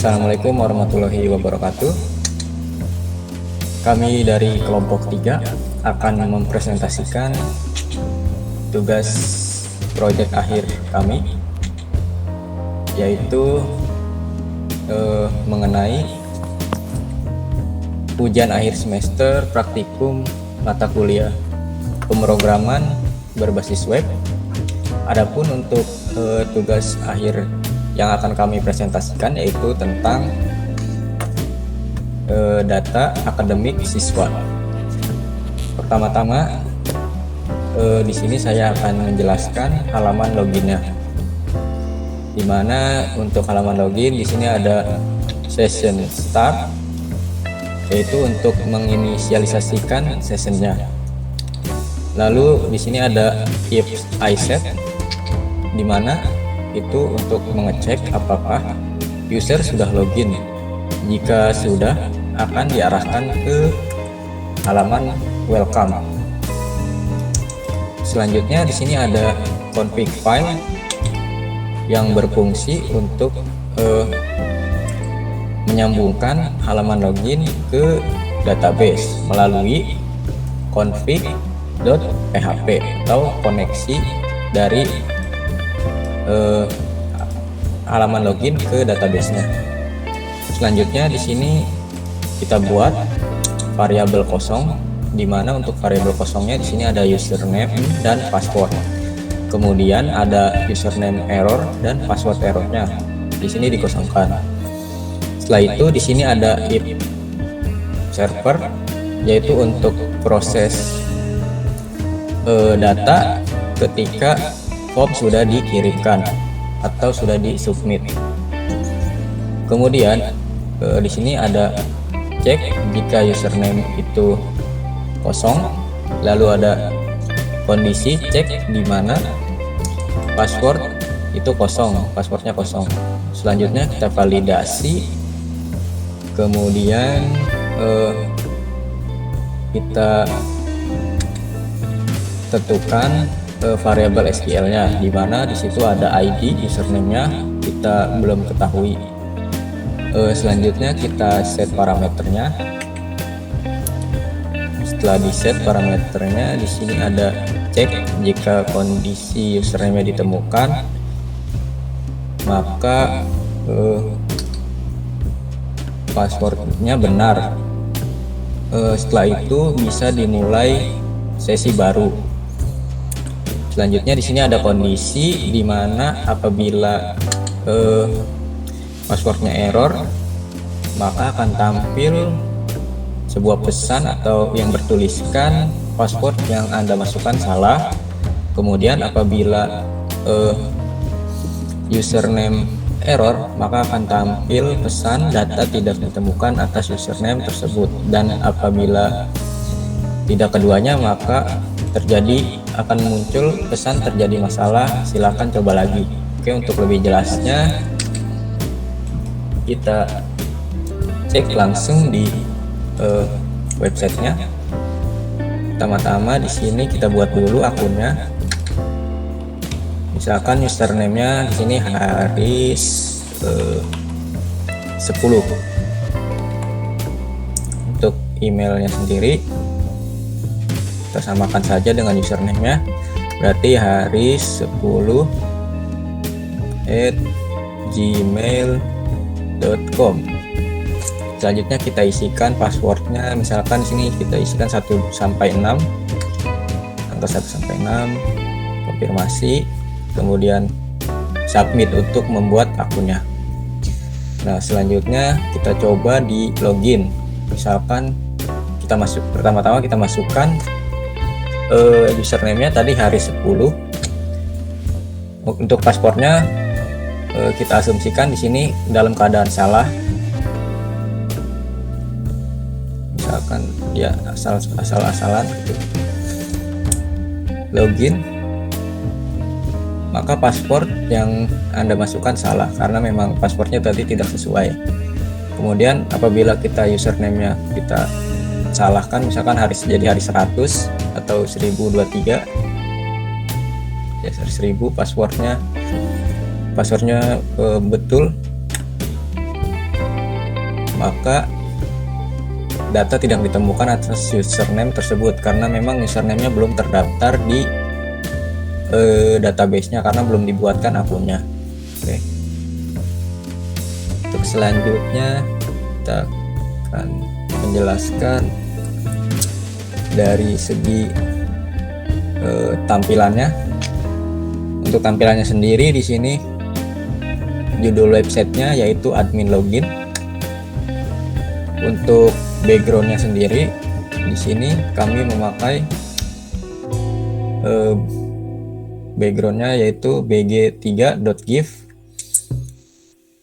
Assalamualaikum warahmatullahi wabarakatuh. Kami dari kelompok 3 akan mempresentasikan tugas proyek akhir kami, yaitu mengenai ujian akhir semester praktikum mata kuliah pemrograman berbasis web. Adapun untuk tugas akhir yang akan kami presentasikan yaitu tentang data akademik siswa. Pertama-tama di sini saya akan menjelaskan halaman loginnya. Di mana untuk halaman login di sini ada session start, yaitu untuk menginisialisasikan sessionnya. Lalu di sini ada if I set, di mana itu untuk mengecek apakah user sudah login. Jika sudah, akan diarahkan ke halaman welcome. Selanjutnya di sini ada config file yang berfungsi untuk menyambungkan halaman login ke database melalui config.php atau koneksi dari halaman login ke database-nya. Selanjutnya di sini kita buat variabel kosong, di mana untuk variabel kosongnya di sini ada username dan password. Kemudian ada username error dan password errornya. Di sini dikosongkan. Setelah itu di sini ada if server, yaitu untuk proses data ketika form sudah dikirimkan atau sudah disubmit. Kemudian di sini ada cek jika username itu kosong, lalu ada kondisi cek di mana password itu kosong, passwordnya kosong. Selanjutnya kita validasi, kemudian kita tentukan variabel SQL-nya, di mana di situ ada ID, username-nya kita belum ketahui. Selanjutnya kita set parameternya. Setelah di set parameternya, di sini ada cek jika kondisi username-nya ditemukan, maka passwordnya benar. Setelah itu bisa dimulai sesi baru. Selanjutnya di sini ada kondisi di mana apabila passwordnya error, maka akan tampil sebuah pesan atau yang bertuliskan password yang Anda masukkan salah. Kemudian apabila username error, maka akan tampil pesan data tidak ditemukan atas username tersebut. Dan apabila tidak keduanya, maka akan muncul pesan terjadi masalah, silakan coba lagi. Oke, untuk lebih jelasnya kita cek langsung di websitenya. Pertama-tama di sini kita buat dulu akunnya. Misalkan username-nya di sini Haris 10. Untuk emailnya sendiri kita samakan saja dengan username-nya, berarti haris10@gmail.com. Selanjutnya kita isikan passwordnya, misalkan di sini kita isikan 1 sampai 6, angka 1 sampai 6, konfirmasi, kemudian submit untuk membuat akunnya. Nah, selanjutnya kita coba di login. Misalkan kita pertama-tama kita masukkan username-nya tadi Haris 10. Untuk passwordnya kita asumsikan di sini dalam keadaan salah. Misalkan ya asal-asalan gitu. Login, maka password yang Anda masukkan salah karena memang passwordnya tadi tidak sesuai. Kemudian apabila kita username-nya kita salahkan, misalkan jadi Haris 100 atau 1023, ya 1000, passwordnya betul, maka data tidak ditemukan atas username tersebut karena memang username-nya belum terdaftar di database-nya karena belum dibuatkan akunnya. Oke. Untuk selanjutnya kita akan menjelaskan dari segi tampilannya. Untuk tampilannya sendiri di sini judul websitenya yaitu admin login. Untuk backgroundnya sendiri di sini kami memakai backgroundnya yaitu bg3.gif.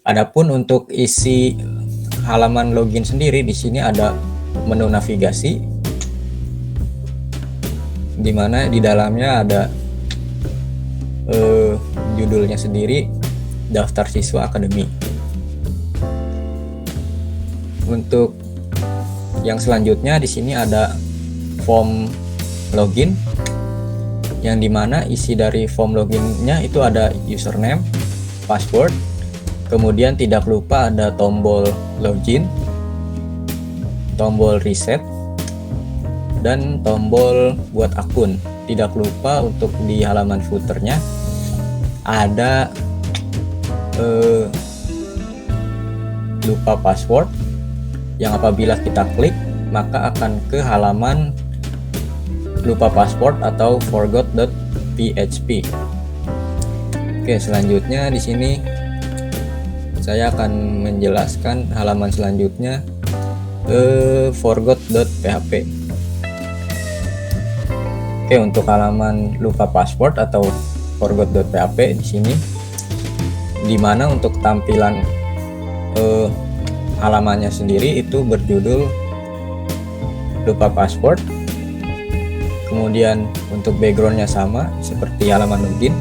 Adapun untuk isi halaman login sendiri di sini ada menu navigasi, di mana di dalamnya ada judulnya sendiri daftar siswa akademi. Untuk yang selanjutnya di sini ada form login, yang dimana isi dari form loginnya itu ada username, password, kemudian tidak lupa ada tombol login, tombol reset, dan tombol buat akun. Tidak lupa untuk di halaman footernya ada lupa password, yang apabila kita klik maka akan ke halaman lupa password atau forgot.php. Oke, selanjutnya di sini saya akan menjelaskan halaman selanjutnya forgot.php. Oke, untuk halaman lupa password atau forgot.php di sini, dimana untuk tampilan halamannya sendiri itu berjudul lupa password. Kemudian untuk backgroundnya sama seperti halaman login,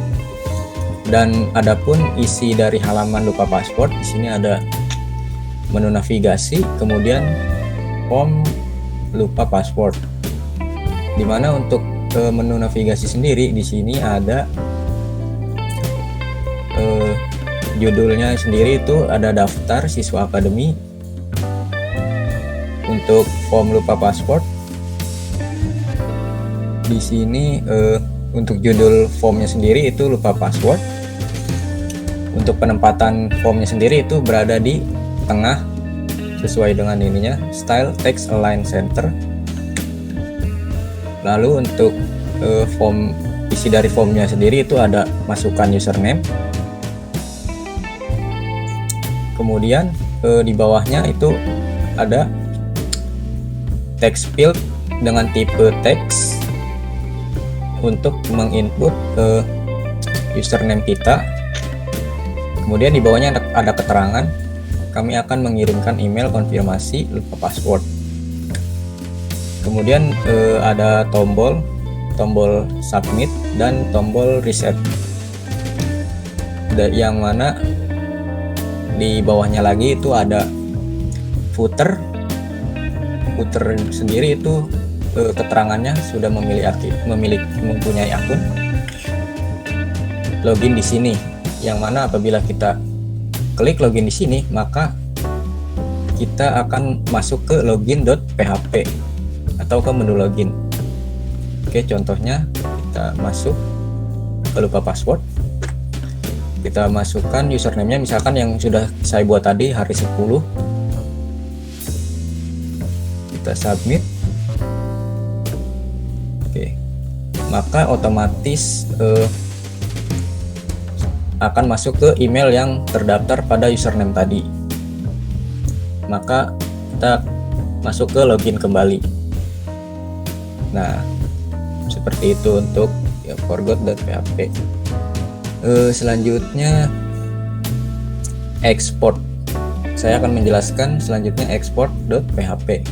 dan adapun isi dari halaman lupa password di sini ada menu navigasi, kemudian form lupa password. Dimana untuk menu navigasi sendiri di sini ada judulnya sendiri itu ada daftar siswa akademi. Untuk form lupa password di sini untuk judul formnya sendiri itu lupa password. Untuk penempatan formnya sendiri itu berada di tengah sesuai dengan ininya, style text align center. Lalu untuk form isi dari formnya sendiri itu ada masukkan username. Kemudian di bawahnya itu ada text field dengan tipe teks untuk menginput username kita. Kemudian di bawahnya ada keterangan, kami akan mengirimkan email konfirmasi lupa password. Kemudian ada tombol submit dan tombol reset, yang mana di bawahnya lagi itu ada footer sendiri itu keterangannya sudah mempunyai akun, login di sini, yang mana apabila kita klik login di sini maka kita akan masuk ke login.php atau ke menu login. Oke, contohnya kita masuk ke lupa password, kita masukkan username-nya misalkan yang sudah saya buat tadi hari 10, kita submit. Oke, maka otomatis akan masuk ke email yang terdaftar pada username tadi. Maka kita masuk ke login kembali. Nah, seperti itu untuk forgot.php. Selanjutnya export. Saya akan menjelaskan selanjutnya export.php.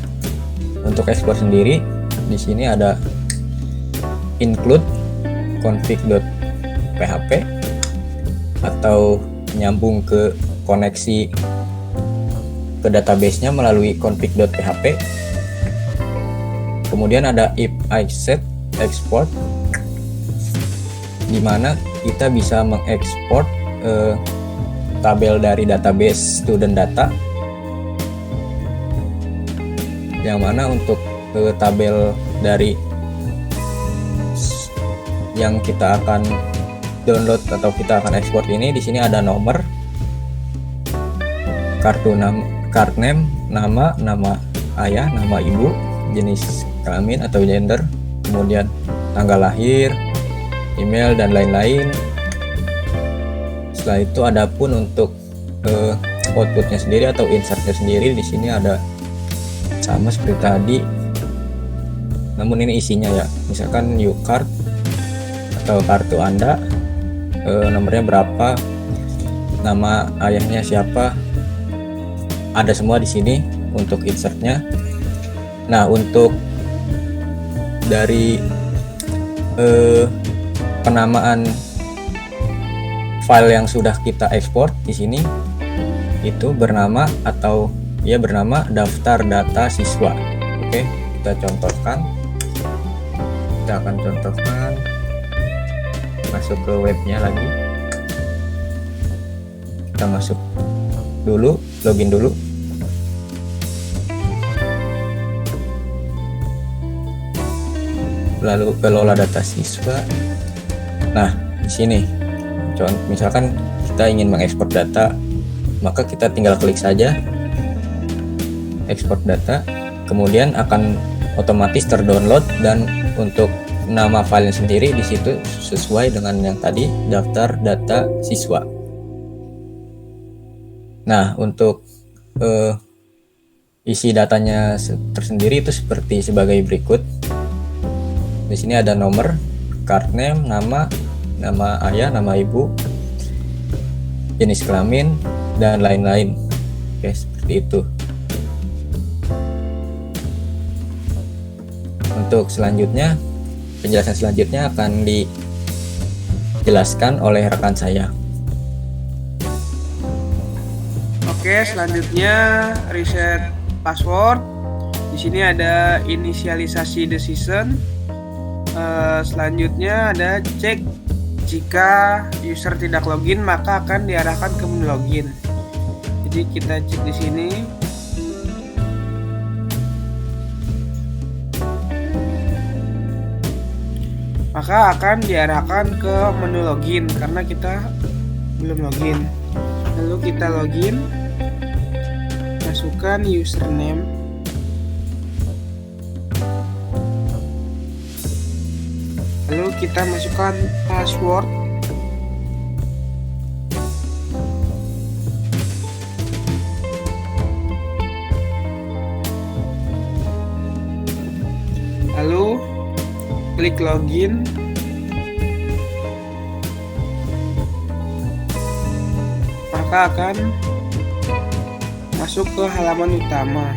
Untuk export sendiri di sini ada include config.php atau nyambung ke koneksi ke database-nya melalui config.php. Kemudian ada if I set export, di mana kita bisa mengekspor tabel dari database student data yang mana untuk tabel dari yang kita akan download atau kita akan ekspor ini. Di sini ada nomor, card name, nama ayah, nama ibu, jenis kelamin atau gender, kemudian tanggal lahir, email dan lain-lain. Setelah itu ada pun untuk outputnya sendiri atau insertnya sendiri. Di sini ada sama seperti tadi, namun ini isinya ya, misalkan U-card atau kartu Anda, nomornya berapa, nama ayahnya siapa, ada semua di sini untuk insertnya. Nah, untuk dari penamaan file yang sudah kita ekspor di sini itu bernama daftar data siswa. Oke, kita contohkan. Kita akan contohkan, masuk ke webnya lagi. Kita masuk dulu, login dulu. Lalu kelola data siswa. Nah, di sini misalkan kita ingin mengekspor data, maka kita tinggal klik saja ekspor data, kemudian akan otomatis terdownload, dan untuk nama file sendiri di situ sesuai dengan yang tadi, daftar data siswa. Nah, untuk isi datanya tersendiri itu seperti sebagai berikut. Di sini ada nomor, card name, nama ayah, nama ibu, jenis kelamin dan lain-lain. Oke, seperti itu. Untuk selanjutnya, penjelasan selanjutnya akan dijelaskan oleh rekan saya. Oke, selanjutnya reset password. Di sini ada inisialisasi decision. Selanjutnya ada cek jika user tidak login maka akan diarahkan ke menu login. Jadi kita cek di sini. Maka akan diarahkan ke menu login karena kita belum login. Lalu kita login, masukkan username, lalu kita masukkan password, lalu klik login. Maka akan masuk ke halaman utama.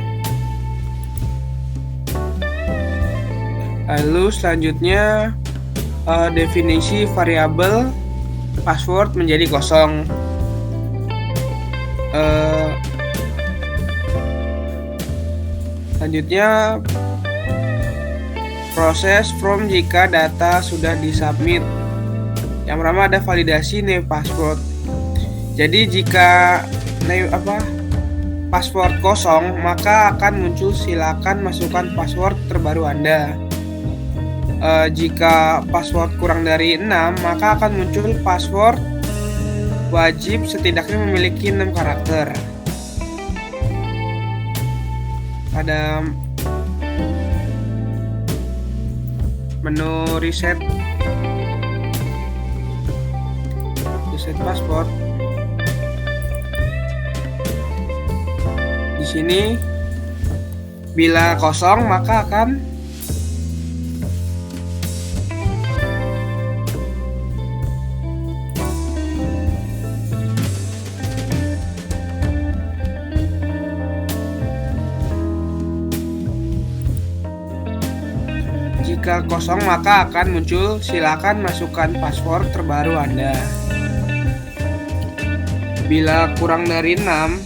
Lalu selanjutnya definisi variabel password menjadi kosong. Selanjutnya proses from jika data sudah disubmit. Yang pertama ada validasi name password. Jadi jika password kosong, maka akan muncul silakan masukkan password terbaru Anda. Jika password kurang dari 6, maka akan muncul password wajib setidaknya memiliki 6 karakter. Pada menu reset password, di sini bila kosong maka akan muncul silakan masukkan password terbaru Anda. Bila kurang dari 6,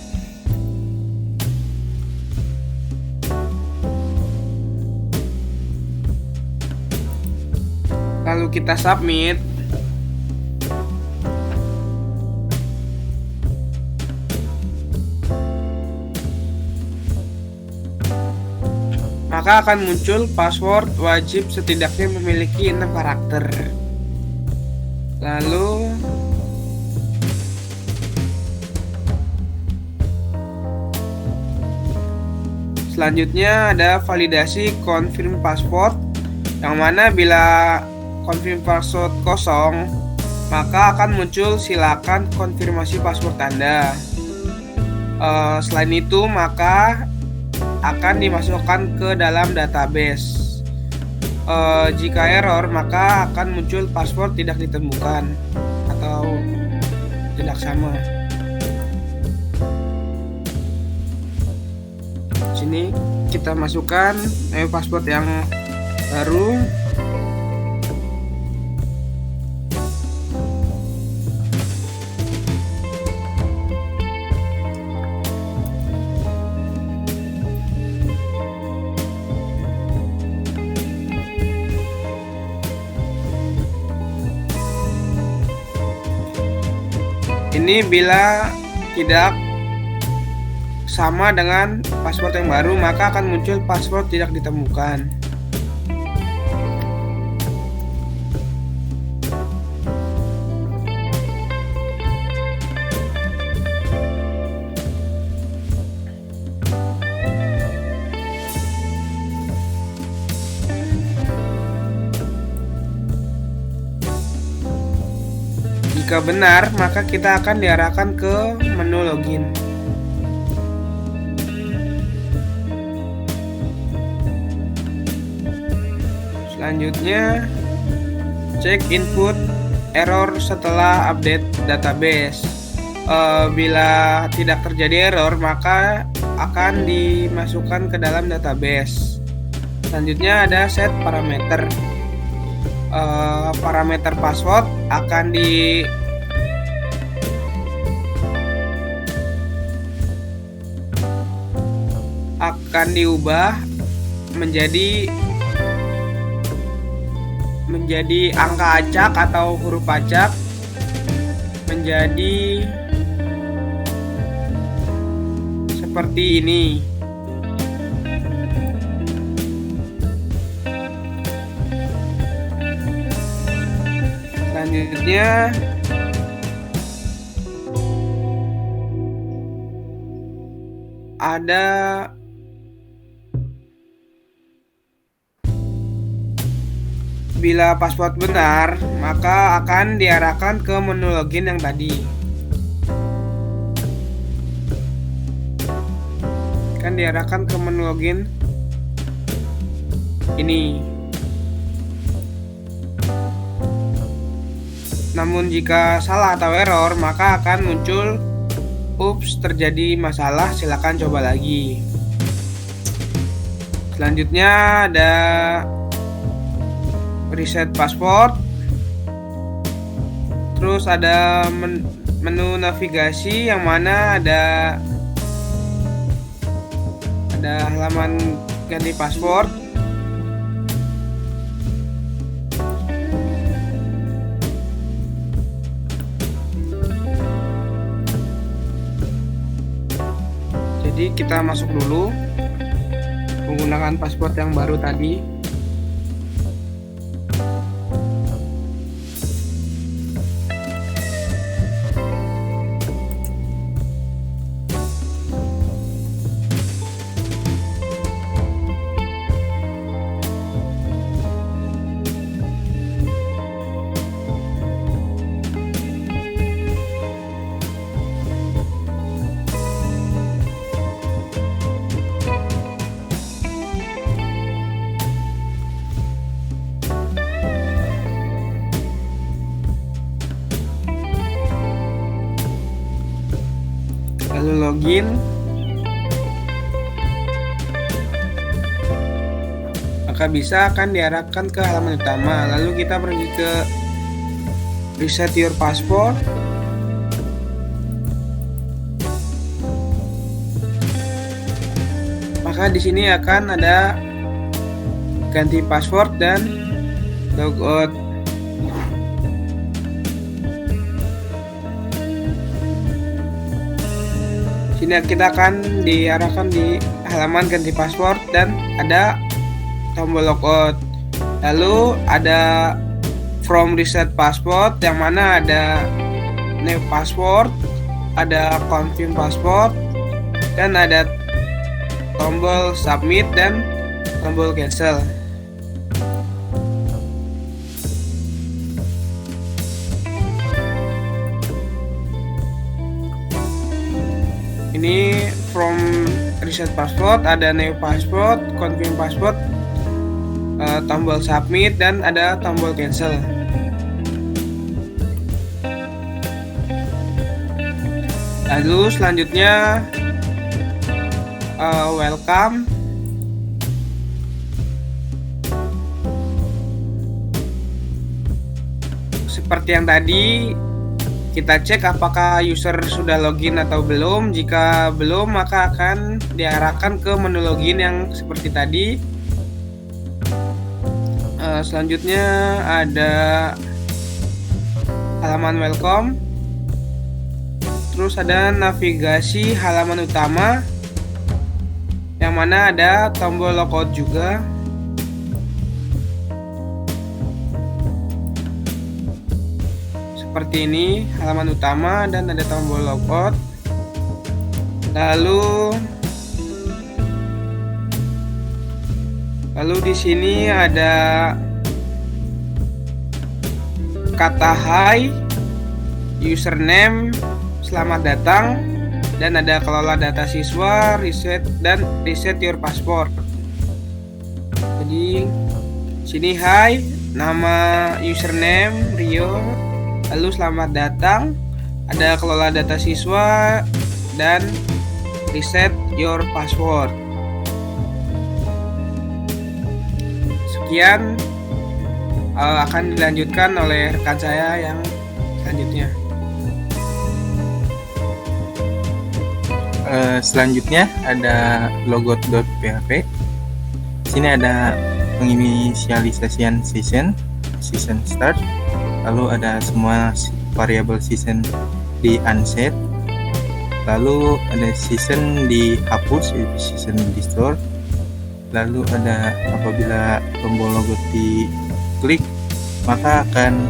lalu kita submit. maka akan muncul password wajib setidaknya memiliki 6 karakter. Lalu selanjutnya ada validasi confirm password, yang mana bila confirm password kosong, maka akan muncul silakan konfirmasi password Anda. Selain itu, maka akan dimasukkan ke dalam database. Jika error, maka akan muncul password tidak ditemukan atau tidak sama. Sini kita masukkan password yang baru. Ini bila tidak sama dengan password yang baru, maka akan muncul password tidak ditemukan. Jika benar, maka kita akan diarahkan ke menu login. Selanjutnya, cek input error setelah update database. Bila tidak terjadi error, maka akan dimasukkan ke dalam database. Selanjutnya ada set parameter. Parameter password akan diubah menjadi angka acak atau huruf acak, menjadi seperti ini. Selanjutnya ada bila password benar, maka akan diarahkan ke menu login yang tadi. Akan diarahkan ke menu login ini. Namun jika salah atau error, maka akan muncul "Ups, terjadi masalah, silakan coba lagi." Selanjutnya ada reset password. Terus ada menu navigasi yang mana ada halaman ganti password. Jadi kita masuk dulu menggunakan password yang baru tadi. Lalu login. Maka bisa akan diarahkan ke halaman utama. Lalu kita pergi ke reset your password. Maka di sini akan ada ganti password dan logout. Sini kita akan diarahkan di halaman ganti password dan ada tombol logout. Lalu ada from reset password yang mana ada new password, ada confirm password, dan ada tombol submit dan tombol cancel. Ini from reset password, ada new password, confirm password, tombol submit, dan ada tombol cancel. Lalu selanjutnya welcome. Seperti yang tadi, kita cek apakah user sudah login atau belum. Jika belum, maka akan diarahkan ke menu login yang seperti tadi. Selanjutnya ada halaman welcome. Terus ada navigasi halaman utama, yang mana ada tombol logout juga. Seperti ini halaman utama dan ada tombol logout. Lalu di sini ada kata hai, username, selamat datang, dan ada kelola data siswa, reset your password. Jadi sini hai, nama username Rio, lalu selamat datang, ada kelola data siswa, dan reset your password. Sekian akan dilanjutkan oleh rekan saya yang selanjutnya. Selanjutnya ada logout.php. Sini ada penginisialisasian season start. Lalu ada semua variabel season di unset. Lalu ada season dihapus, yaitu season di store. Lalu ada apabila tombol logout diklik, maka akan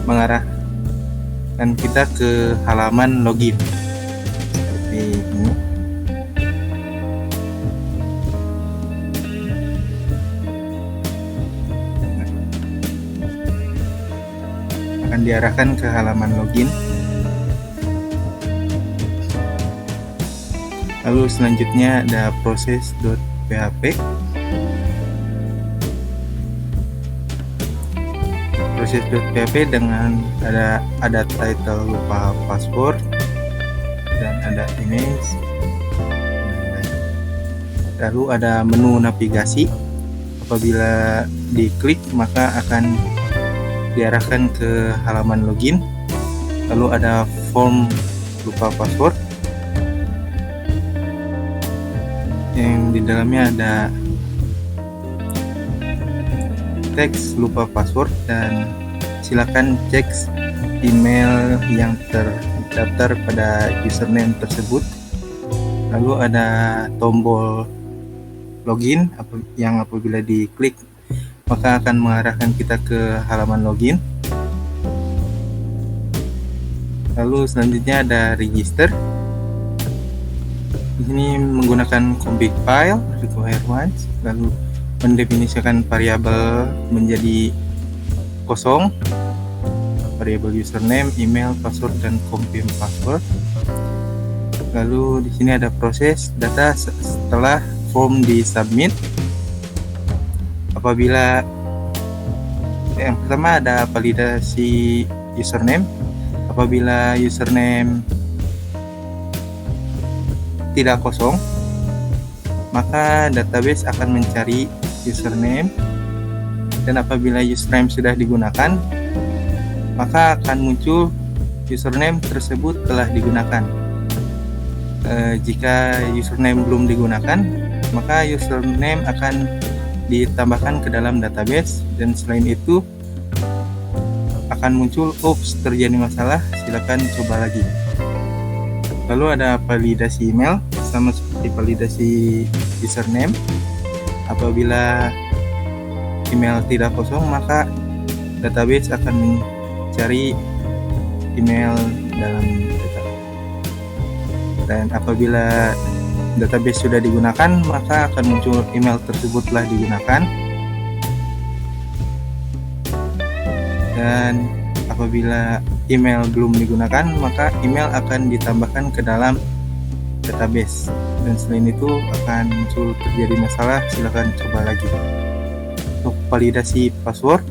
mengarahkan kita ke halaman login seperti ini. Akan diarahkan ke halaman login. Lalu selanjutnya ada proses.php. Proses.php dengan ada title lupa password dan ada image. Lalu ada menu navigasi. Apabila diklik maka akan diarahkan ke halaman login. Lalu ada form lupa password yang di dalamnya ada teks lupa password, dan silakan cek email yang terdaftar pada username tersebut. Lalu ada tombol login yang apabila diklik maka akan mengarahkan kita ke halaman login. Lalu selanjutnya ada register. Di sini menggunakan config file require once, lalu mendefinisikan variabel menjadi kosong, variabel username, email, password, dan confirm password. Lalu di sini ada proses data setelah form disubmit. Apabila yang pertama ada validasi username. Apabila username tidak kosong, maka database akan mencari username, dan apabila username sudah digunakan maka akan muncul username tersebut telah digunakan. Jika username belum digunakan, maka username akan ditambahkan ke dalam database, dan selain itu akan muncul oops terjadi masalah, silakan coba lagi. Lalu ada validasi email, sama seperti validasi username. Apabila email tidak kosong, maka database akan mencari email dalam data. Dan apabila database sudah digunakan, maka akan muncul email tersebut telah digunakan. Dan apabila email belum digunakan, maka email akan ditambahkan ke dalam database. Dan selain itu akan muncul terjadi masalah, silakan coba lagi. Untuk validasi password,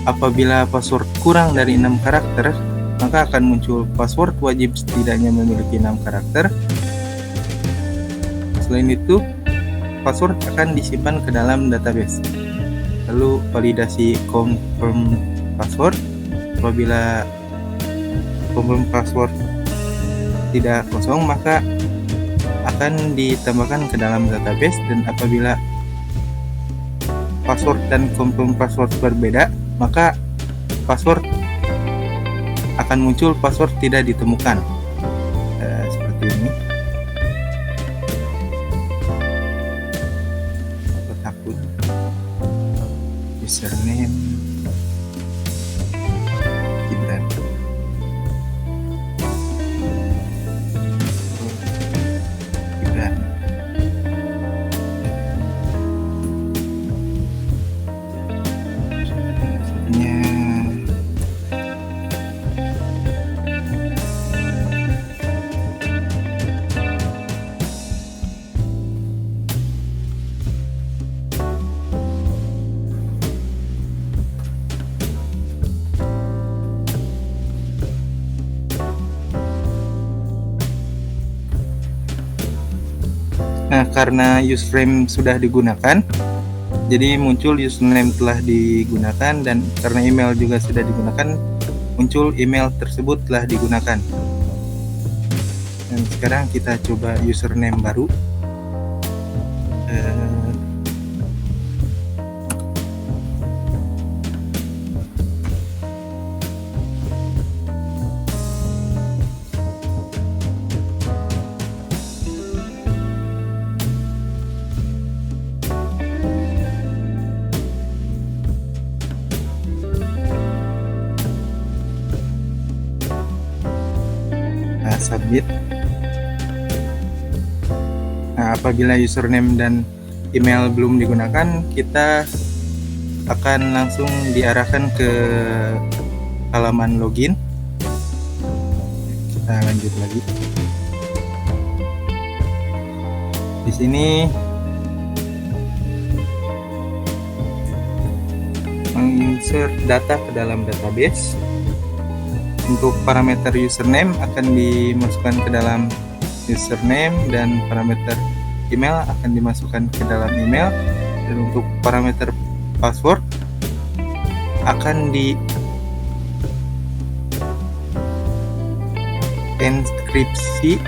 apabila password kurang dari 6 karakter, maka akan muncul password wajib setidaknya memiliki 6 karakter. Selain itu, password akan disimpan ke dalam database. Lalu validasi confirm password, apabila confirm password tidak kosong, maka akan ditambahkan ke dalam database. Dan apabila password dan confirm password berbeda, maka password akan muncul password tidak ditemukan, seperti ini. Akun, username, Gibran. Gibran. Nah, karena username sudah digunakan, jadi muncul username telah digunakan, dan karena email juga sudah digunakan, muncul email tersebut telah digunakan. Dan sekarang kita coba username baru. Submit. Nah, apabila username dan email belum digunakan, kita akan langsung diarahkan ke halaman login. Kita lanjut lagi. Di sini menginsert data ke dalam database. Untuk parameter username akan dimasukkan ke dalam username, dan parameter email akan dimasukkan ke dalam email. Dan untuk parameter password akan di enkripsi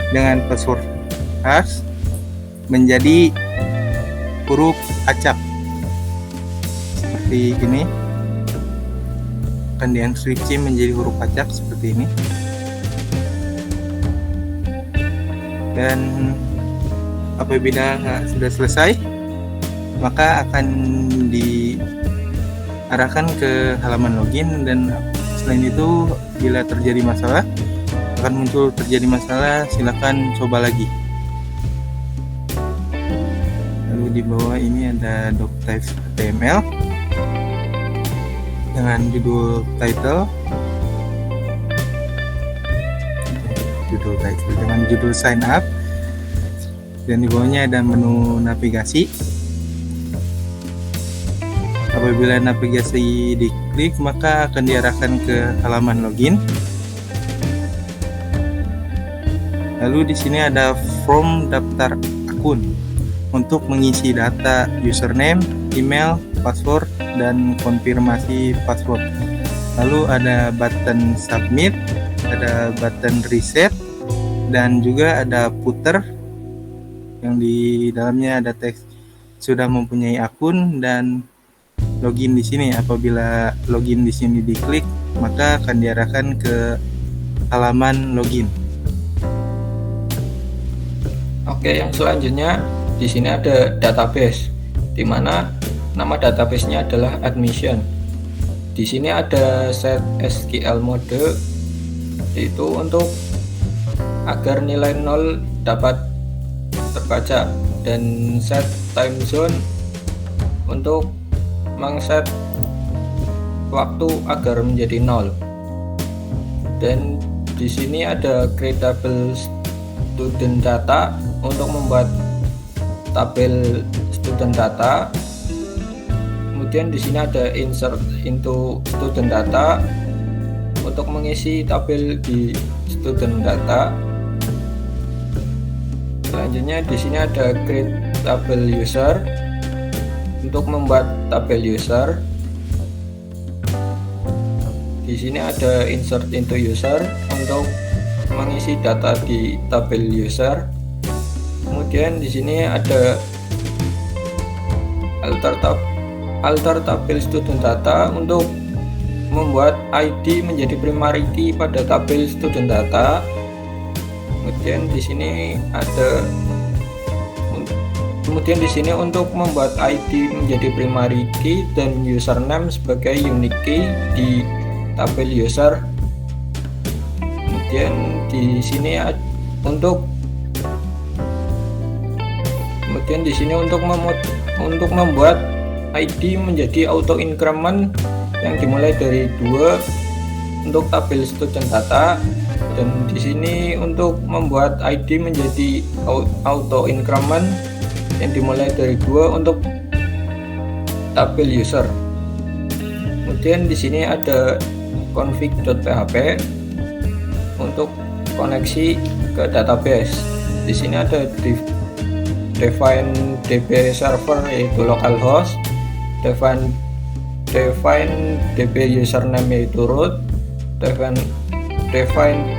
dengan password hash menjadi huruf acak seperti ini. Akan dienkripsi menjadi huruf acak seperti ini. Dan apabila sudah selesai, maka akan diarahkan ke halaman login. Dan selain itu, bila terjadi masalah, akan muncul terjadi masalah, silakan coba lagi. Lalu di bawah ini ada doctype HTML dengan judul title dengan judul sign up, dan di bawahnya ada menu navigasi. Apabila navigasi diklik, maka akan diarahkan ke halaman login. Lalu di sini ada form daftar akun untuk mengisi data username, email, password, dan konfirmasi password. Lalu ada button submit, ada button reset, dan juga ada footer yang di dalamnya ada teks sudah mempunyai akun dan login di sini. Apabila login di sini diklik, maka akan diarahkan ke halaman login. Oke, yang selanjutnya di sini ada database, di mana nama databasenya adalah admission. Di sini ada set SQL mode, yaitu untuk agar nilai 0 dapat terbaca, dan set time zone untuk mengset waktu agar menjadi 0. Dan di sini ada creatable student data untuk membuat tabel student data. Kemudian di sini ada insert into student data untuk mengisi tabel di student data. Selanjutnya di sini ada create tabel user untuk membuat tabel user. Di sini ada insert into user untuk mengisi data di tabel user. Kemudian di sini ada alter tabel student data untuk membuat ID menjadi primary key pada tabel student data. Kemudian di sini untuk membuat ID menjadi primary key dan username sebagai unique key di tabel user. Kemudian di sini untuk membuat ID menjadi auto increment yang dimulai dari 2 untuk tabel student data, dan di sini untuk membuat ID menjadi auto increment yang dimulai dari 2 untuk tabel user. Kemudian di sini ada config.php untuk koneksi ke database. Di sini ada define db server yaitu localhost, define db username yaitu root, define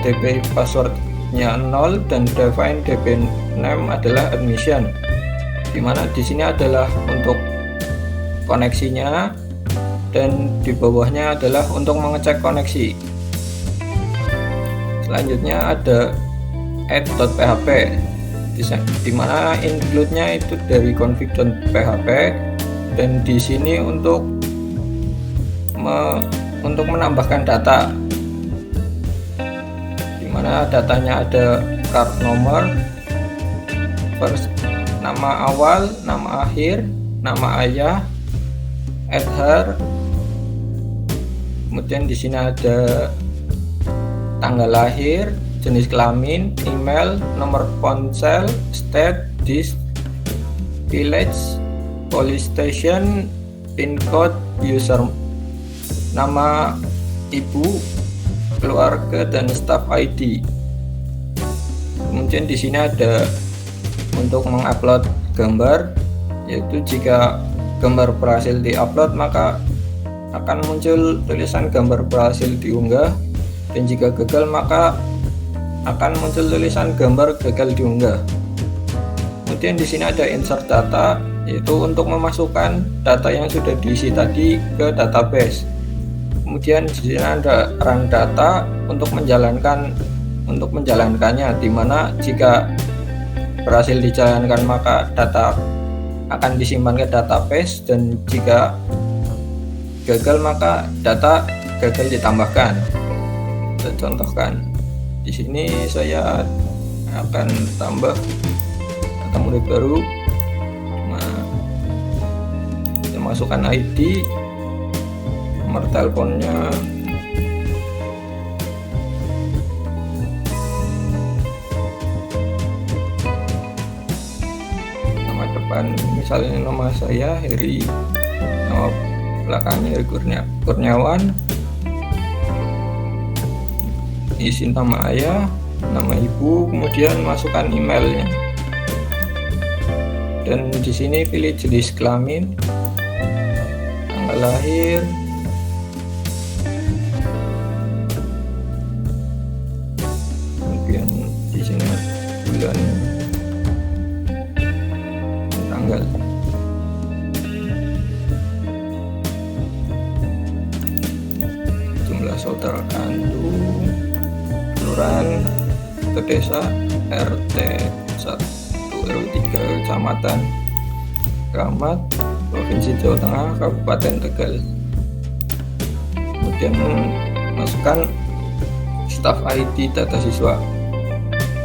db passwordnya 0, dan define db name adalah admission. Dimana di sini adalah untuk koneksinya, dan di bawahnya adalah untuk mengecek koneksi. Selanjutnya ada add.php, di mana include-nya itu dari config.php, dan di sini untuk menambahkan data, di mana datanya ada card nomor, nama awal, nama akhir, nama ayah, header. Kemudian di sini ada tanggal lahir, jenis kelamin, email, nomor ponsel, state, disk, village, police station, pin code, user, nama ibu, keluarga, dan staff ID. Kemudian di sini ada untuk mengupload gambar, yaitu jika gambar berhasil diupload maka akan muncul tulisan gambar berhasil diunggah, dan jika gagal maka akan muncul tulisan gambar gagal diunggah. Kemudian di sini ada insert data, yaitu untuk memasukkan data yang sudah diisi tadi ke database. Kemudian di sini ada run data untuk menjalankannya, di mana jika berhasil dijalankan maka data akan disimpan ke database, dan jika gagal maka data gagal ditambahkan. Saya contohkan di sini, saya akan tambah data murid baru. Saya masukkan ID, nomor teleponnya, nama depan misalnya nama saya Heri, nama belakangnya Heri Kurniawan, isi nama ayah, nama ibu, kemudian masukkan emailnya, dan di sini pilih jenis kelamin, tanggal lahir, kemudian di sini bulan, tanggal. Jumlah saudara kandung, kelurahan ke desa, RT 1 RW 3 Kecamatan Kramat, Provinsi Jawa Tengah, Kabupaten Tegal. Kemudian masukkan staf ID data siswa.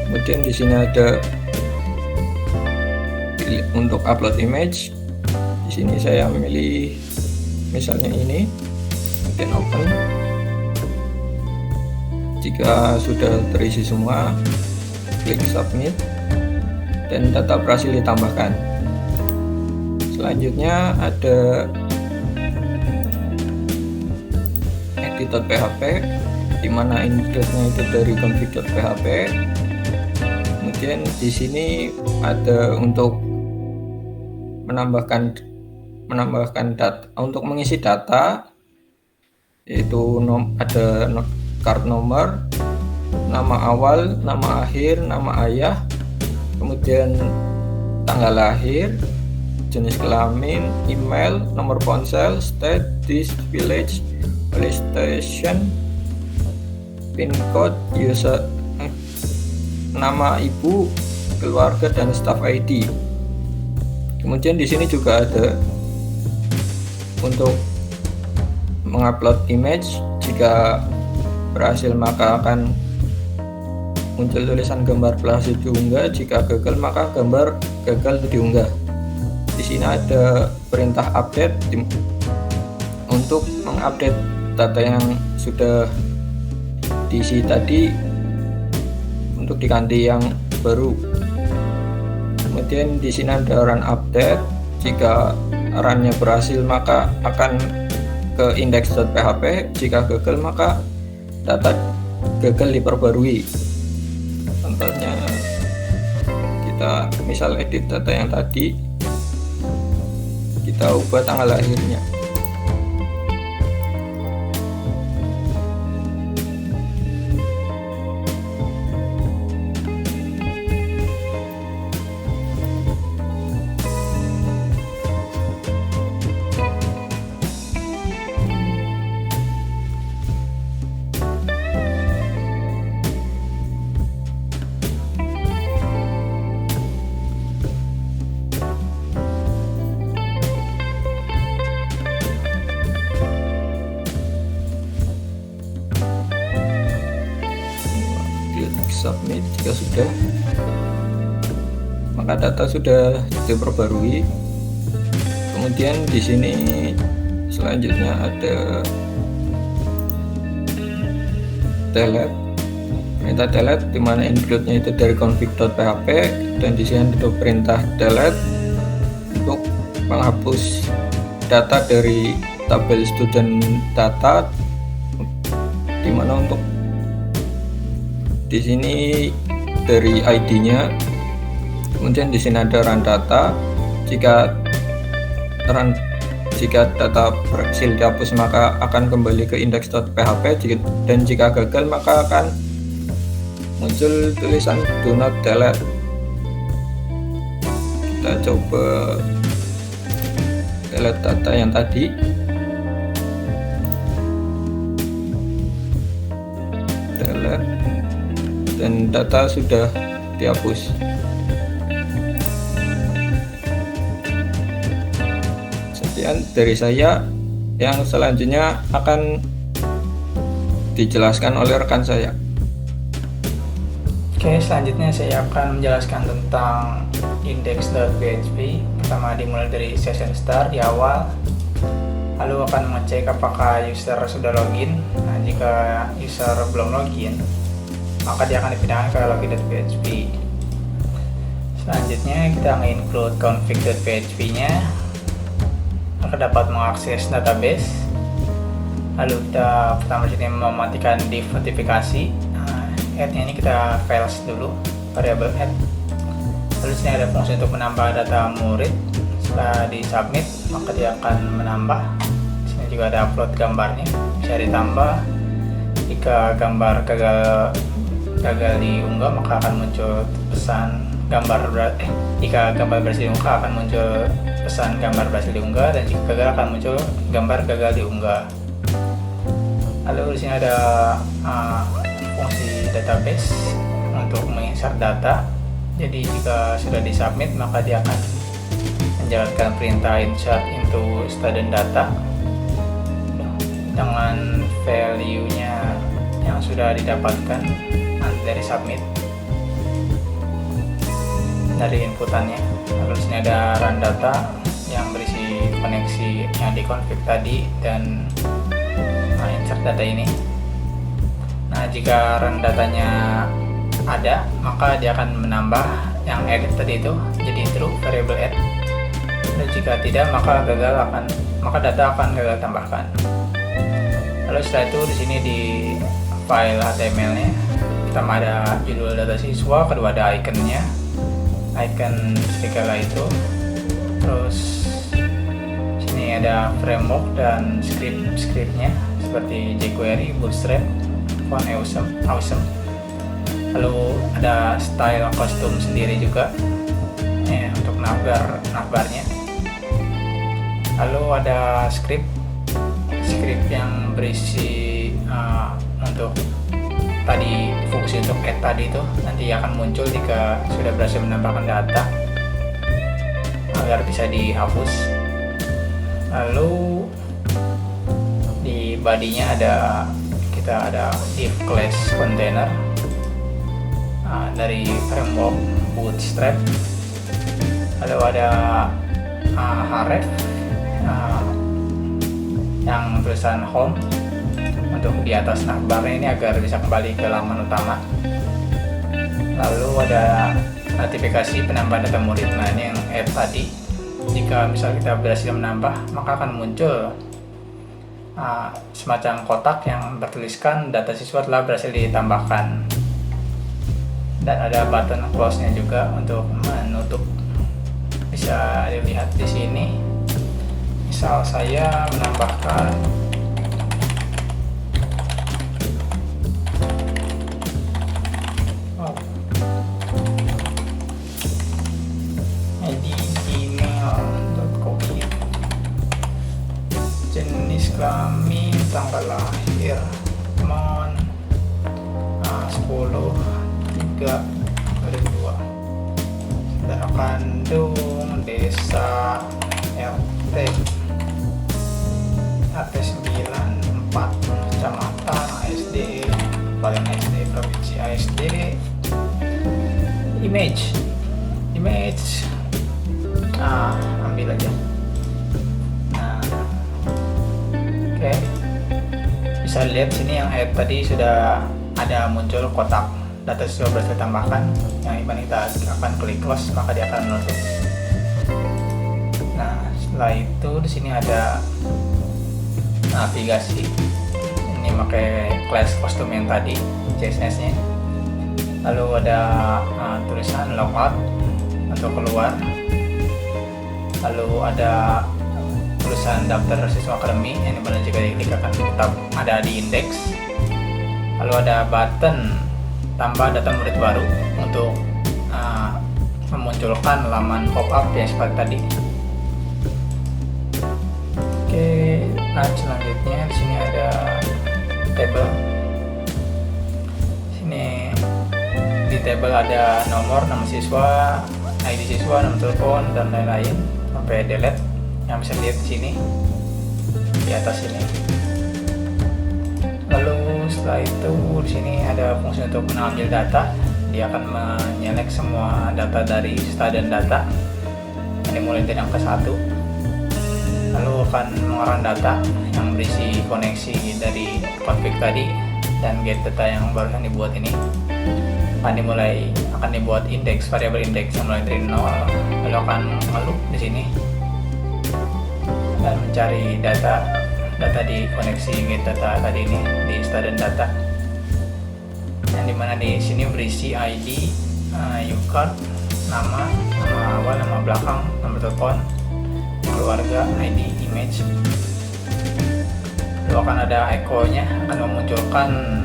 Kemudian di sini ada untuk upload image. Di sini saya memilih misalnya ini, kemudian open. Jika sudah terisi semua, klik submit dan data berhasil ditambahkan. Selanjutnya ada edit.php, di mana inputnya itu dari config.php. Kemudian di sini ada untuk menambahkan data, untuk mengisi data, yaitu ada card nomor, nama awal, nama akhir, nama ayah, kemudian tanggal lahir, jenis kelamin, email, nomor ponsel, state, disk, village, police station, pin code, user, nama ibu, keluarga, dan staff ID. Kemudian di sini juga ada untuk mengupload image. Jika berhasil maka akan muncul tulisan gambar berhasil diunggah. Jika gagal maka gambar gagal diunggah. Di sini ada perintah update untuk mengupdate data yang sudah diisi tadi untuk diganti yang baru. Kemudian di sini ada run update. Jika runnya berhasil maka akan ke index.php. Jika gagal maka data gagal diperbarui. Contohnya kita misal edit data yang tadi, kita ubah tanggal lahirnya. Submit. Jika sudah, maka data sudah diperbarui. Kemudian di sini selanjutnya ada delete, perintah delete, di mana include-nya itu dari config.php, dan di sini ada perintah delete untuk menghapus data dari tabel student data, di mana untuk di sini dari ID-nya. Kemudian di sini ada run data. Jika data berhasil dihapus maka akan kembali ke index.php, dan jika gagal maka akan muncul tulisan do not delete. Kita coba delete data yang tadi. Delete, dan data sudah dihapus. Sekian dari saya. Yang selanjutnya akan dijelaskan oleh rekan saya. Oke, selanjutnya saya akan menjelaskan tentang index.php. Pertama dimulai dari session start di awal, lalu akan mengecek apakah user sudah login. Nah, jika user belum login, maka dia akan dipindahkan ke login.php. Selanjutnya kita include config.php nya agar dapat mengakses database. Lalu kita pertama sini mematikan div notifikasi. Add-nya ini kita files dulu, variabel add. Lalu sini ada fungsi untuk menambah data murid. Setelah di submit maka dia akan menambah. Di sini juga ada upload gambarnya, bisa ditambah. Jika gambar gagal diunggah maka akan muncul pesan jika gambar berhasil diunggah akan muncul pesan gambar berhasil diunggah, dan jika gagal akan muncul gambar gagal diunggah. Lalu di sini ada fungsi database untuk menginsert data. Jadi jika sudah disubmit, maka dia akan menjalankan perintah insert into student data dengan value-nya yang sudah didapatkan nanti dari submit dari inputannya. Lalu sini ada run data yang berisi koneksi yang dikonfig tadi dan insert data ini. Nah, jika run datanya ada, maka dia akan menambah yang edit tadi itu jadi true, variable add. Dan jika tidak, maka data akan gagal tambahkan. Lalu setelah itu di sini di file HTML-nya pertama ada judul data siswa, kedua ada ikonnya, icon segala itu. Terus sini ada framework dan script-nya seperti jQuery, Bootstrap, Font Awesome. Lalu ada style kostum sendiri juga untuk navbarnya. Lalu ada script yang berisi untuk tadi fungsi untuk add tadi itu nanti akan muncul jika sudah berhasil menambahkan data agar bisa dihapus. Lalu di body-nya kita ada div class container dari framework Bootstrap. Lalu ada href yang tulisan home untuk di atas navbarnya ini agar bisa kembali ke laman utama. Lalu ada notifikasi penambahan data murid. Nah, ini yang add tadi. Jika misal kita berhasil menambah, maka akan muncul semacam kotak yang bertuliskan data siswa telah berhasil ditambahkan. Dan ada button close-nya juga untuk menutup. Bisa dilihat di sini. Misal saya menambahkan ID email.com, jenis kelamin, tanggal lahir, mon 10/3/2002, saudara kandung, desa, RT 94, kecamatan, ASD, paling ASD, provinsi ASD, image, ambil aja. Nah, oke, bisa lihat sini yang add tadi sudah ada muncul kotak data siswa berhasil tambahkan. Yang dimana kita akan klik close, maka dia akan menutup. Nah, setelah itu di sini ada navigasi. Ini pakai class kostum yang tadi, CSS-nya. Lalu ada tulisan logout untuk keluar. Lalu ada tulisan daftar siswa akademi yang dimana jika diklik akan tetap ada di indeks. Lalu ada button tambah data murid baru untuk memunculkan laman pop-up yang seperti tadi. Oke, nah selanjutnya di sini ada table. Sini di table ada nomor, nama siswa, ID siswa, nomor telepon dan lain-lain sampai delete yang bisa dilihat di sini di atas ini. Lalu setelah itu di sini ada fungsi untuk mengambil data. Dia akan menyelek semua data dari student data yang dimulai dari angka 1. Lalu akan mengarang data yang berisi koneksi dari config tadi dan get data yang barusan dibuat ini. Akan dibuat indeks, variabel indeks yang mulai dari 0. Lalu akan ngeloop di sini dan mencari data di koneksi get data tadi ini di student data. Yang dimana di sini berisi ID, UCard, nama awal, nama belakang, nomor telepon, keluarga, ID, image. Lalu akan ada echo-nya, akan memunculkan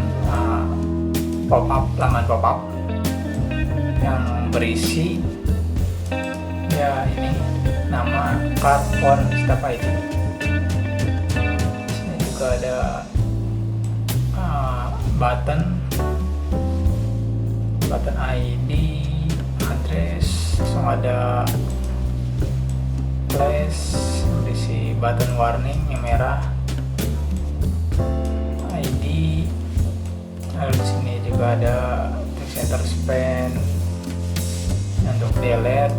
pop-up, laman pop-up yang berisi ya ini nama, card, phone, staf ID. Sini juga ada button ID, ada flash berisi button warning yang merah, ID, lalu di sini juga ada text center span untuk delete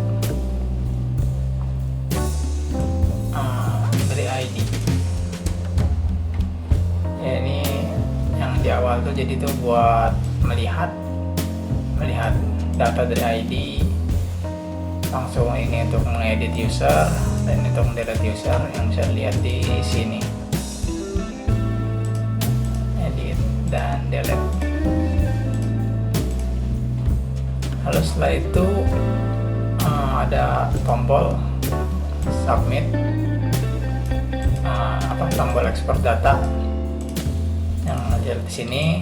dari ID. Ya, ini yang di awal tuh jadi tuh buat melihat data dari ID, langsung ini untuk mengedit user, dan untuk delete user yang bisa dilihat di sini, edit dan delete. Lalu setelah itu ada tombol submit, tombol export data yang ada di sini.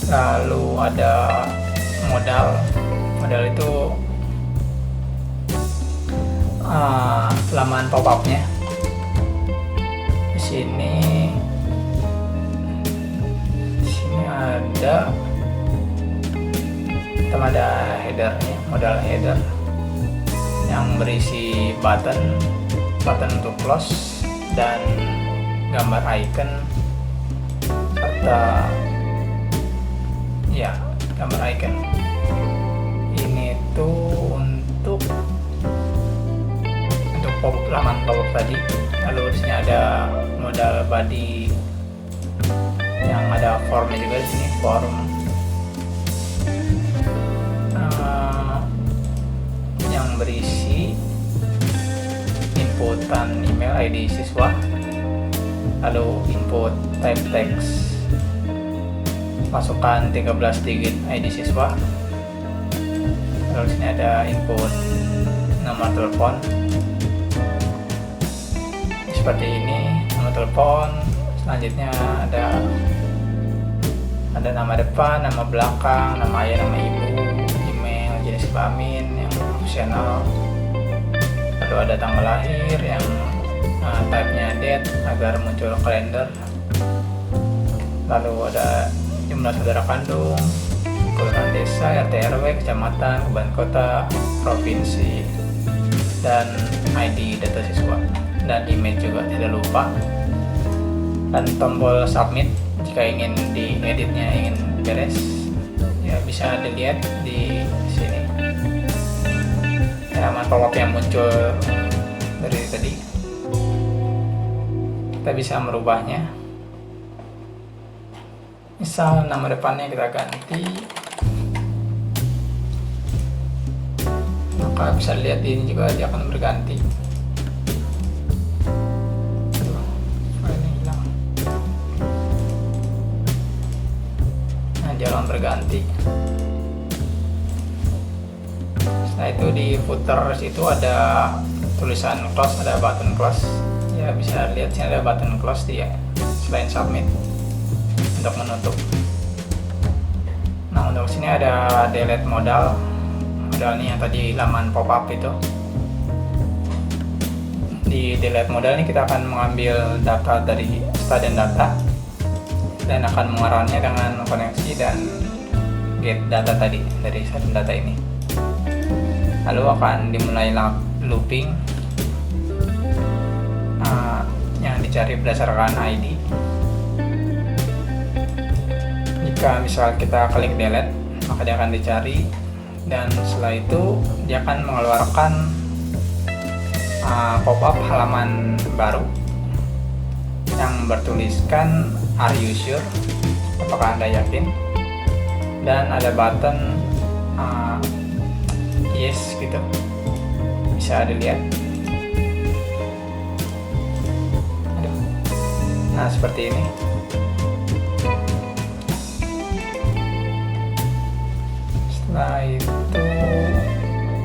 Lalu ada modal itu laman pop-up-nya. Di sini ada headernya, modal header yang berisi button untuk close dan gambar icon serta gambar icon. Ini tuh untuk laman pop-up tadi. Lalu di sini ada modal body yang ada formnya juga di sini, form yang berisi inputan email ID siswa, lalu input type text, masukkan 13 digit ID siswa, lalu sini ada input nomor telepon seperti ini, nomor telepon. Selanjutnya ada nama depan, nama belakang, nama ayah, nama ibu, email, jenis kelamin yang opsional, lalu ada tanggal lahir yang type-nya date agar muncul kalender, lalu ada jumlah saudara kandung, kelurahan desa, RT RW, kecamatan, kabupaten kota, provinsi, dan ID data siswa, dan email juga tidak lupa, dan tombol submit jika ingin dieditnya, ingin beres ya bisa dilihat di sini halaman pop-up yang muncul dari tadi. Kita bisa merubahnya, misal nama depannya kita ganti, maka bisa lihat ini juga dia akan berganti. Ini hilang. Nah, dia akan berganti. Setelah itu di footer situ ada tulisan close, ada button close. Ya bisa lihat sini ada button close dia selain submit untuk menutup. Nah, untuk sini ada delete modal ini yang tadi laman pop-up itu. Di delete modal ini kita akan mengambil data dari student data dan akan mengarahkannya dengan koneksi dan get data tadi dari student data ini. Lalu akan dimulai looping yang dicari berdasarkan ID. Jika misal kita klik delete, maka dia akan dicari, dan setelah itu dia akan mengeluarkan pop-up halaman baru yang bertuliskan "Are you sure?" apakah Anda yakin, dan ada button yes gitu, bisa dilihat. Nah, seperti ini. Setelah itu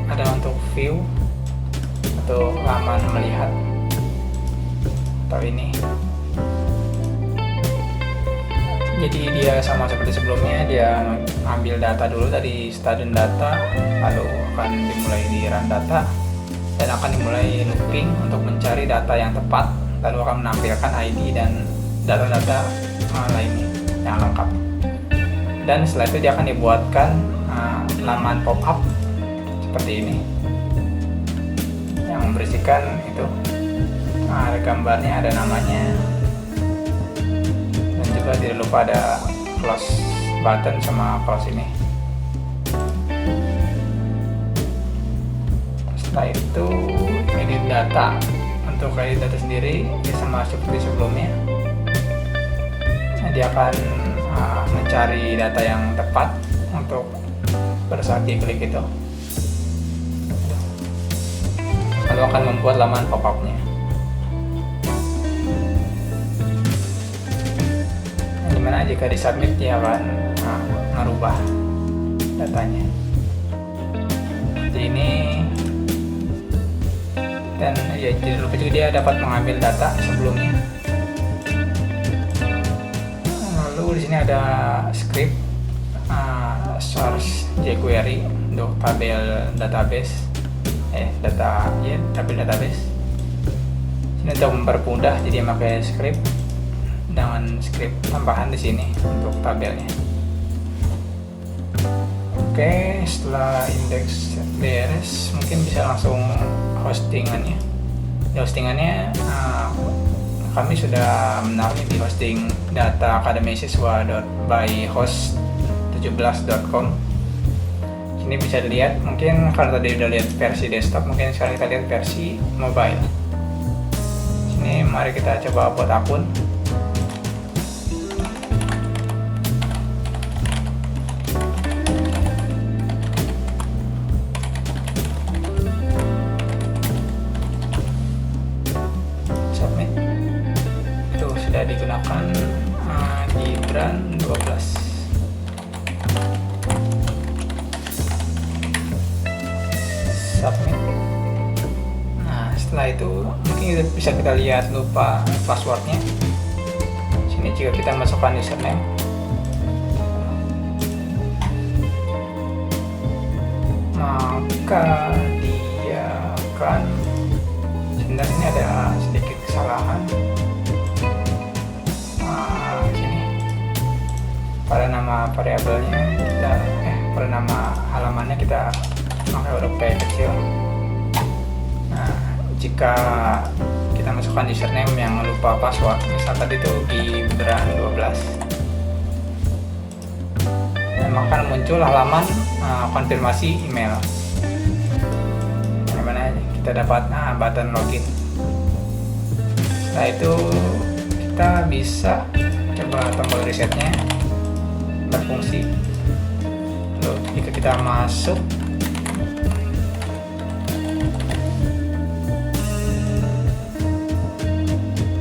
ada untuk view atau laman melihat atau ini. Jadi dia sama seperti sebelumnya, dia ambil data dulu dari student data, lalu akan dimulai di run data dan akan dimulai looping untuk mencari data yang tepat, lalu akan menampilkan ID dan data-data lainnya yang lengkap. Dan setelah itu dia akan dibuatkan laman pop-up seperti ini yang berisikan itu. Nah, ada gambarnya, ada namanya, dan juga tidak lupa ada close button sama close ini. Setelah itu edit data. Untuk edit data sendiri dia sama seperti sebelumnya. Nah, dia akan mencari data yang tepat untuk pada saat diklik itu, lalu akan membuat laman pop-up-nya. Dimana jika disubmit dia akan merubah datanya seperti ini. Dan ya tidak lupa juga dia dapat mengambil data sebelumnya. Lalu di sini ada script source jQuery untuk tabel database, tabel database. Ini untuk mempermudah, jadi pakai script dengan script tambahan di sini untuk tabelnya. Oke, setelah indeks beres, mungkin bisa langsung hostingannya. Di hostingannya kami sudah menaruh di hosting data akademihasiswa.byhost17.com. Ini bisa dilihat, mungkin kalau tadi udah lihat versi desktop, mungkin sekarang kita lihat versi mobile. Sini mari kita coba buat akun. Submit. Itu sudah digunakan Gibran 12. Submit. Nah, setelah itu mungkin bisa kita lihat lupa passwordnya. Sini jika kita masukkan username, maka dia akan, sebenarnya ini ada sedikit kesalahan. Sini pada nama variabelnya kita pada nama halamannya kita pakai huruf P kecil. Nah, jika kita masukkan username yang lupa password, misal tadi itu Gibran 12, dan maka muncul halaman konfirmasi email, dimana kita dapat button login. Setelah itu kita bisa coba tombol resetnya berfungsi. Lalu jika kita masuk,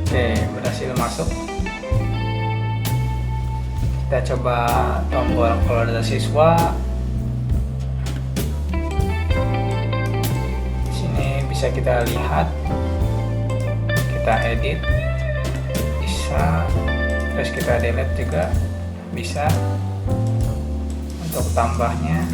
oke, berhasil masuk. Kita coba tombol keluar data siswa. Di sini bisa kita lihat, kita edit, bisa, terus kita delete juga bisa. Untuk tambahnya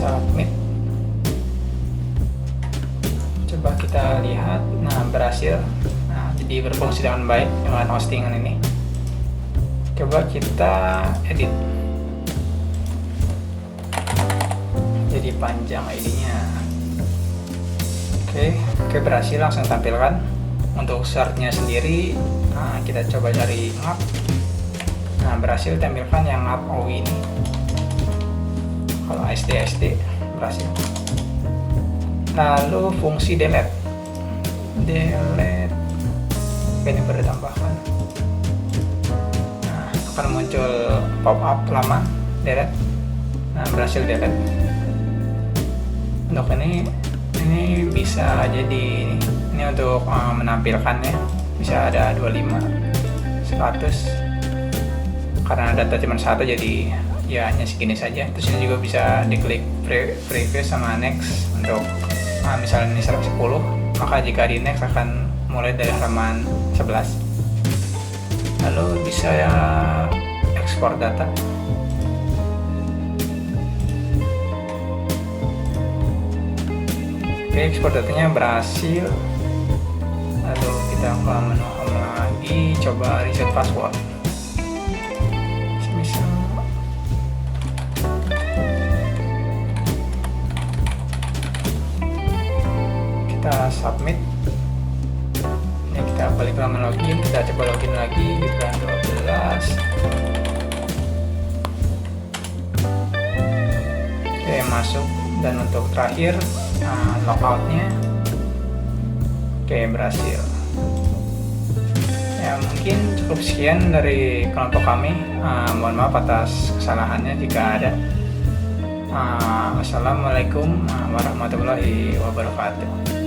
submit. Coba kita lihat, nah berhasil. Nah, jadi berfungsi dengan baik dengan hostingan ini. Coba kita edit, jadi panjang ID-nya. Oke, berhasil, langsung tampilkan. Untuk search-nya sendiri, kita coba cari map. Nah, berhasil tampilkan yang map OI ini. Kalau SD berhasil. Lalu fungsi delete ini baru tambahkan. Nah, akan muncul pop-up laman delete. Nah, berhasil delete. Untuk ini bisa jadi ini untuk menampilkannya, bisa ada 25 100 karena data cuma satu jadi ya hanya segini saja. Terus ini juga bisa diklik previous sama next untuk misalnya ini 10, maka jika di next akan mulai dari halaman 11. Lalu bisa ya ekspor data. Oke, ekspor datanya berhasil. Lalu kita ke menu home lagi, coba reset password. Misal kita submit. Ini kita balik ke halaman login, kita coba login lagi di bulan 12. Oke, masuk. Dan untuk terakhir logoutnya, oke, berhasil. Ya, mungkin cukup sekian dari kelompok kami. Mohon maaf atas kesalahannya jika ada. Wassalamualaikum warahmatullahi wabarakatuh.